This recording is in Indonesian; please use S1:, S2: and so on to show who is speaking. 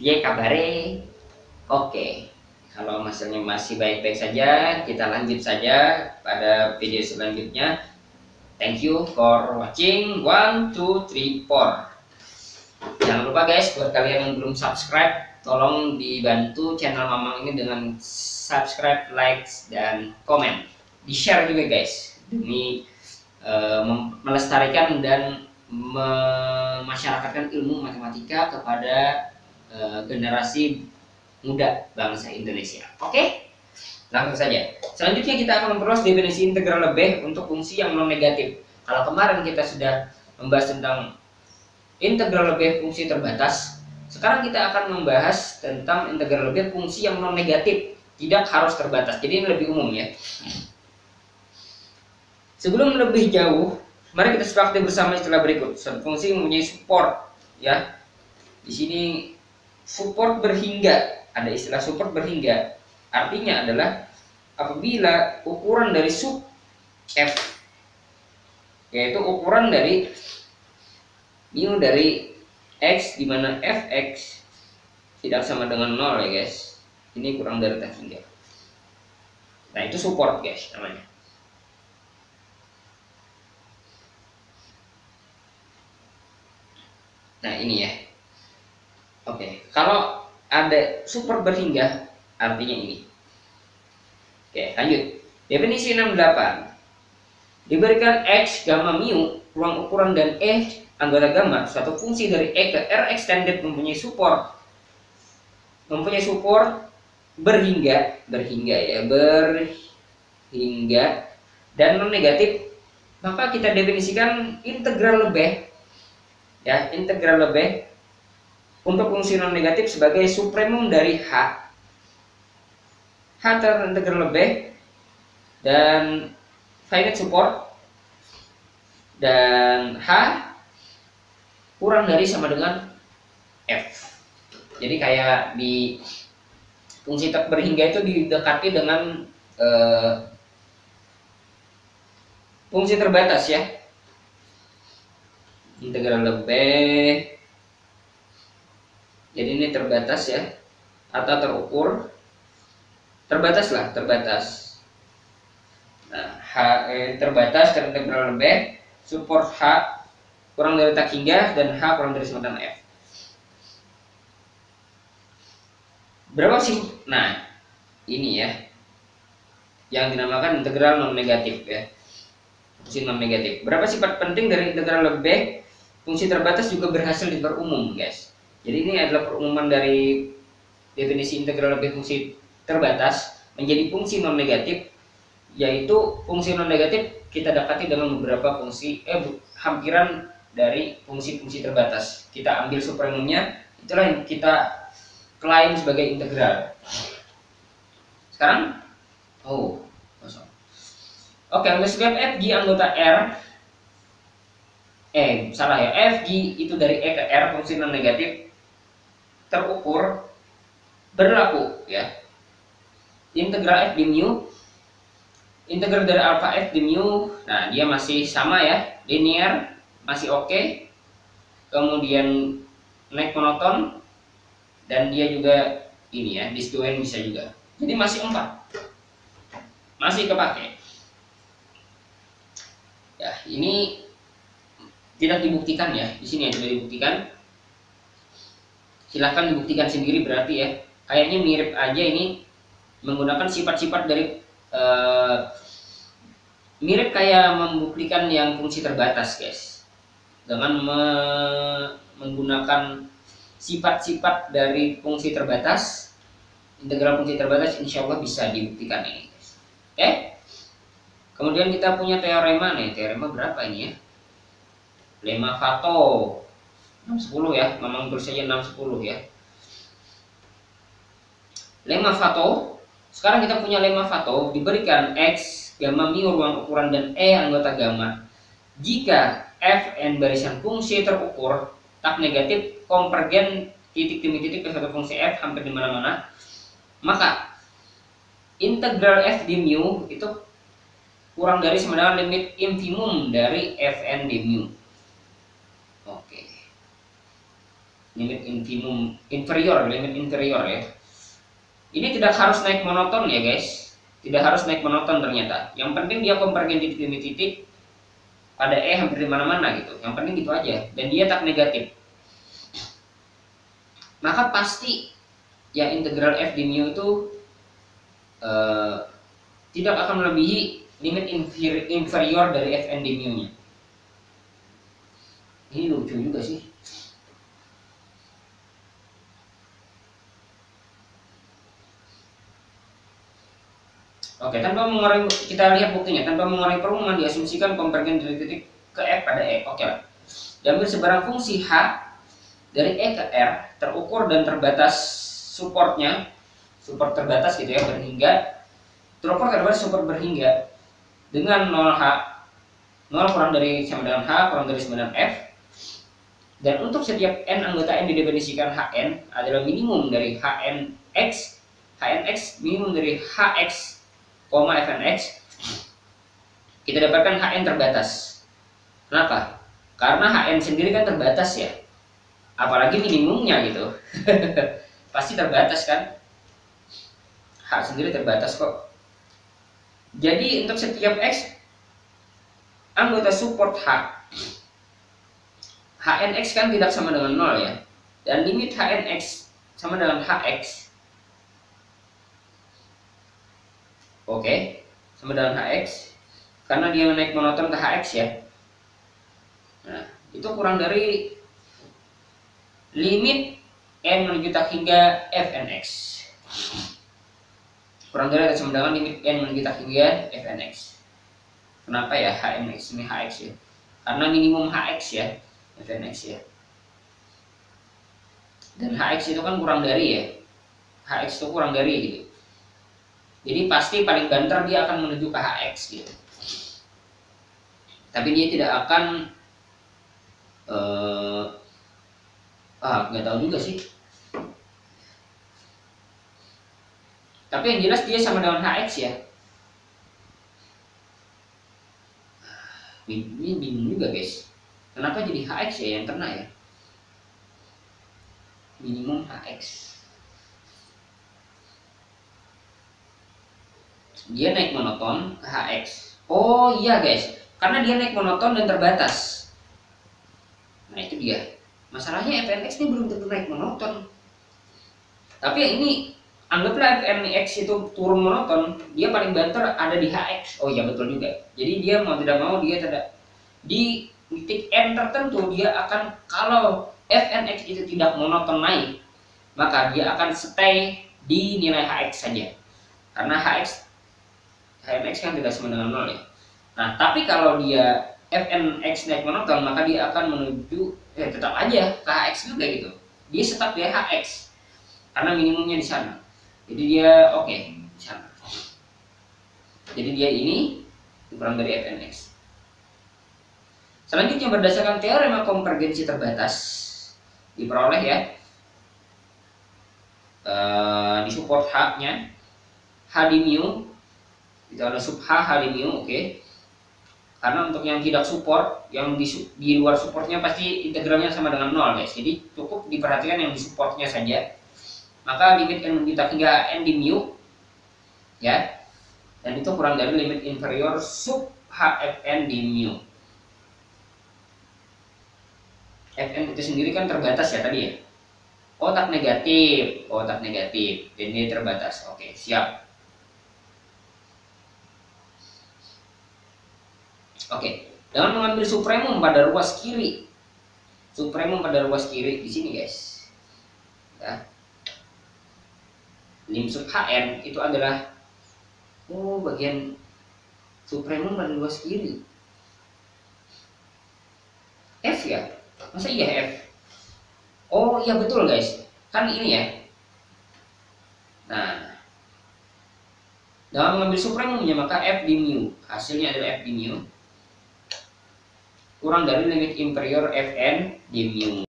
S1: Ye kabare. Oke, kalau masalahnya masih baik-baik saja, kita lanjut saja pada video selanjutnya. Thank you for watching. 1, 2, 3, 4. Jangan lupa guys, buat kalian yang belum subscribe, tolong dibantu channel Mamang ini dengan subscribe, likes, dan komen. Di share juga guys, demi melestarikan dan memasyarakatkan ilmu matematika kepada generasi muda bangsa Indonesia. Oke, langsung saja. Selanjutnya kita akan memperluas definisi integral lebih untuk fungsi yang non negatif. Kalau kemarin kita sudah membahas tentang integral lebih fungsi terbatas, sekarang kita akan membahas tentang integral lebih fungsi yang non negatif, tidak harus terbatas. Jadi ini lebih umum ya. Sebelum lebih jauh, mari kita sepakati bersama istilah berikut. Suatu fungsi mempunyai support ya. Di sini support berhingga, ada istilah support berhingga, artinya adalah apabila ukuran dari sub f, yaitu ukuran dari mu dari x, di mana fx tidak sama dengan 0 ya guys, ini kurang dari tak hingga. Nah itu support guys namanya. Nah ini ya. Oke, kalau ada support berhingga artinya ini. Oke, lanjut. Definisi 68. Diberikan x, gamma mu, ruang ukuran dan e anggota gamma, suatu fungsi dari e ke r extended mempunyai support berhingga dan non negatif, maka kita definisikan integral lebih ya, integral lebih untuk fungsi non negatif sebagai supremum dari h terintegral lebih dan finite support, dan h kurang dari sama dengan f. Jadi kayak di fungsi berhingga itu didekati dengan fungsi terbatas ya, integral lebih. Jadi ini terbatas ya, atau terukur, terbatas lah, terbatas. Nah, terbatas terintegral lebih, support h kurang dari tak hingga, dan h kurang dari sama dengan f. Berapa sih? Nah, ini ya, yang dinamakan integral non negatif ya, fungsi non negatif. Berapa sifat penting dari integral lebih fungsi terbatas juga berhasil diperumum guys. Jadi ini adalah perumuman dari definisi integral lebih fungsi terbatas menjadi fungsi non negatif, yaitu fungsi non negatif kita dapati dengan beberapa fungsi hampiran dari fungsi-fungsi terbatas. Kita ambil supremumnya, itulah yang kita klaim sebagai integral. Sekarang kosong. Oke, ambil setiap fg anggota r, salah ya, fg itu dari e ke r fungsi non negatif terukur berlaku ya, integral f di mu, integral dari alpha f di mu. Nah dia masih sama ya, linear, masih oke. Kemudian naik monoton, dan dia juga ini ya, disjoint bisa juga. Jadi masih 4, masih kepake ya. Ini tidak dibuktikan ya, di sini yang tidak dibuktikan. Silahkan dibuktikan sendiri berarti ya. Kayaknya mirip aja ini, menggunakan sifat-sifat dari mirip kayak membuktikan yang fungsi terbatas guys, dengan menggunakan sifat-sifat dari fungsi terbatas, integral fungsi terbatas, insya Allah bisa dibuktikan ini guys. Oke. Kemudian kita punya teorema nih, teorema berapa ini ya, lemma Fato 610 ya, memang tulis saja 610 ya. Lemma Fato, sekarang kita punya lemma Fato, diberikan x, gamma mu ruang ukuran, dan e anggota gamma. Jika fn barisan fungsi terukur tak negatif konvergen titik demi titik ke satu fungsi f hampir di mana-mana, maka integral f di mu itu kurang dari sama dengan limit infimum dari fn di mu. Oke. limit inferior ya. Ini tidak harus naik monoton ya guys, tidak harus naik monoton ternyata. Yang penting dia konvergen titik pada E hampir di mana-mana gitu. Yang penting gitu aja, dan dia tak negatif. Maka pasti ya integral f di mu itu tidak akan melebihi limit inferior dari fn di mu nya. Ini lucu juga sih. Oke, tanpa mengurangi, kita lihat buktinya. Tanpa mengurangi perumahan, diasumsikan konvergen dari titik ke F pada E. Oke lah. Diambil sebarang fungsi H dari E ke R, terukur dan terbatas supportnya, support terbatas gitu ya, berhingga, terukur terbatas support berhingga dengan 0H, 0 kurang dari sama dengan H, kurang dari sama dengan F. Dan untuk setiap N anggota N didefinisikan Hn adalah minimum dari Hnx, minimum dari Hx, Fnx, kita dapatkan Hn terbatas. Kenapa? Karena Hn sendiri kan terbatas ya, apalagi minimumnya gitu. Pasti terbatas kan, H sendiri terbatas kok. Jadi untuk setiap X anggota support Hnx kan tidak sama dengan 0 ya, dan limit Hnx sama dengan Hx. Oke, sama dengan Hx, karena dia naik monoton ke Hx ya. Nah, itu kurang dari limit n menuju tak hingga fnx. Kurang dari atau sama dengan limit n menuju tak hingga fnx. Kenapa ya Hnx ini Hx ya? Karena minimum Hx ya, fnx ya. Dan Hx itu kan kurang dari ya. Hx itu kurang dari gitu. Jadi pasti paling banter dia akan menuju ke Hx gitu. Tapi dia tidak akan nggak tahu juga sih. Tapi yang jelas dia sama dengan Hx ya. Ini bingung juga guys. Kenapa jadi Hx ya yang kena ya? Minimum Hx. Dia naik monoton ke Hx. Oh iya guys, karena dia naik monoton dan terbatas. Nah itu dia. Masalahnya fnx ini belum tentu naik monoton. Tapi ya ini anggaplah fnx itu turun monoton, dia paling banter ada di Hx. Oh iya betul juga. Jadi dia mau tidak mau dia tidak di titik n tertentu dia akan, kalau fnx itu tidak monoton naik, maka dia akan stay di nilai Hx saja. Karena Hx kan tidak sama dengan 0 ya. Nah, tapi kalau dia fnx naik monoton, maka dia akan menuju tetap aja ke Hx juga gitu. Dia tetap di Hx karena minimumnya di sana. Jadi dia di sana. Jadi dia ini kurang dari fnx. Selanjutnya berdasarkan teorema konvergensi terbatas diperoleh ya, di support H-nya, H di mu itu ada sub H di mu, oke. Karena untuk yang tidak support, yang di luar supportnya pasti integralnya sama dengan 0 guys. Jadi cukup diperhatikan yang di supportnya saja. Maka limit n menuju tak hingga n di mu ya, dan itu kurang dari limit inferior sub Hfn di mu. Fn itu sendiri kan terbatas ya tadi ya. Tak negatif, dan dia terbatas. Oke, siap. Oke, dengan mengambil supremum pada ruas kiri, di sini guys, ya. Lim sub Hn itu adalah bagian supremum pada ruas kiri. F ya, masa iya F? Oh iya betul guys, kan ini ya. Nah, dalam mengambil supremumnya maka F di mu, hasilnya adalah F di mu kurang dari limit inferior Fn di mu.